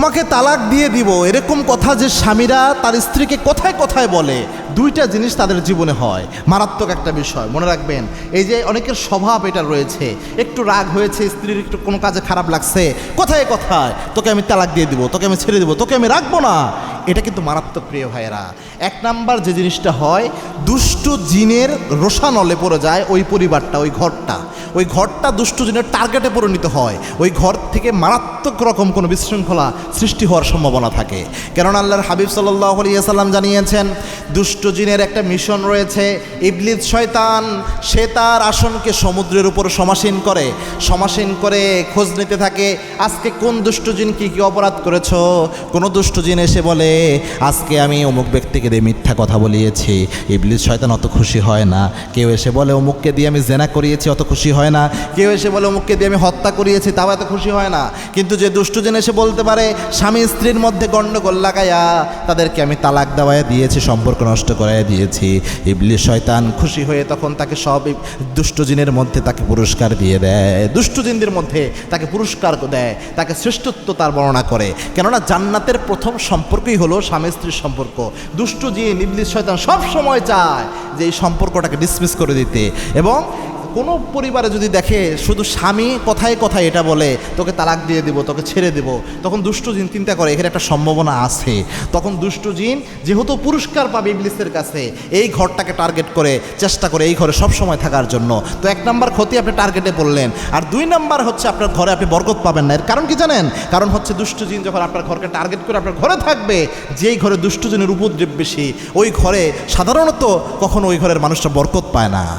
তোমাকে তালাক দিয়ে দিব, এরকম কথা যে স্বামীরা তার স্ত্রীকে কথায় কথায় বলে, দুইটা জিনিস তাদের জীবনে হয়, মারাত্মক একটা বিষয়। মনে রাখবেন, এই যে অনেকের স্বভাব এটা রয়েছে, একটু রাগ হয়েছে, স্ত্রীর একটু কোনো কাজে খারাপ লাগছে, কথায় কথায় তোকে আমি তালাক দিয়ে দিব, তোকে আমি ছেড়ে দিব, তোকে আমি রাখবো না। এটা কিন্তু মারাত্মক, প্রিয় ভাইয়েরা। এক নাম্বার যে জিনিসটা হয়, দুষ্টু জিনের রোষানলে পড়ে যায় ওই পরিবারটা, ওই ঘরটা দুষ্টু জিনের টার্গেটে পরিণত হয়। ওই ঘর থেকে মারাত্মক রকম কোনো বিশৃঙ্খলা সৃষ্টি হওয়ার সম্ভাবনা থাকে। কেননা আল্লাহর হাবিব সাল্লাল্লাহু আলাইহি ওয়াসাল্লাম জানিয়েছেন, দুষ্টু জিনের একটা মিশন রয়েছে। ইবলিস শয়তান, সে তার আসনকে সমুদ্রের উপর সমাসীন করে খোঁজ নিতে থাকে, আজকে কোন দুষ্টু জিন কি কি অপরাধ করেছ। কোনো দুষ্টু জিন এসে বলে, আজকে আমি অমুক ব্যক্তিকে দিয়ে মিথ্যা কথা বলিয়েছি, ইবলিস শয়তান অত খুশি হয় না। কেউ এসে বলে, অমুককে দিয়ে আমি জেনা করিয়েছি, অত খুশি হয় না। কেউ এসে বলে, অমুককে দিয়ে আমি হত্যা করিয়েছি, তাও এত খুশি হয় না। কিন্তু যে দুষ্টু জিন এসে বলতে পারে, স্বামী স্ত্রীর মধ্যে গণ্ডগোল লাগাইয়া তাদেরকে আমি তালাক দেওয়ায় দিয়েছি, সম্পর্ক নষ্ট করাইয়া দিয়েছি, ইবলিস শয়তান খুশি হয়ে তখন তাকে সব দুষ্টু জিনের মধ্যে তাকে পুরস্কার দিয়ে দেয়, দুষ্টু জিনদের মধ্যে তাকে পুরস্কার দেয়, তাকে শ্রেষ্ঠত্ব তার বর্ণনা করে। কেননা জান্নাতের প্রথম সম্পর্কই হলো স্বামী স্ত্রীর সম্পর্ক। দুষ্টু জিন, ইবলিস শয়তান সব সময় চায় যে এই সম্পর্কটাকে ডিসমিস করে দিতে। এবং কোনো পরিবারে যদি দেখে শুধু স্বামী কথায় কথায় এটা বলে, তোকে তালাক দিয়ে দিব, তোকে ছেড়ে দেব, তখন দুষ্টু জিন চিন্তা করে এখানে একটা সম্ভাবনা আছে। তখন দুষ্টু জিন যেহেতু পুরস্কার পাবে ইবলিসের কাছে, এই ঘরটাকে টার্গেট করে চেষ্টা করে এই ঘরে সব সময় থাকার জন্য। তো এক নাম্বার ক্ষতি আপনি টার্গেটে পড়লেন। আর দুই নাম্বার হচ্ছে, আপনার ঘরে আপনি বরকত পাবেন না। এর কারণ কি জানেন? কারণ হচ্ছে দুষ্টু জিন যখন আপনার ঘরকে টার্গেট করে আপনার ঘরে থাকবে, যেই ঘরে দুষ্টু জিনের উপদ্রব বেশি, ওই ঘরে সাধারণত কখনো ওই ঘরের মানুষটা বরকত পায় না।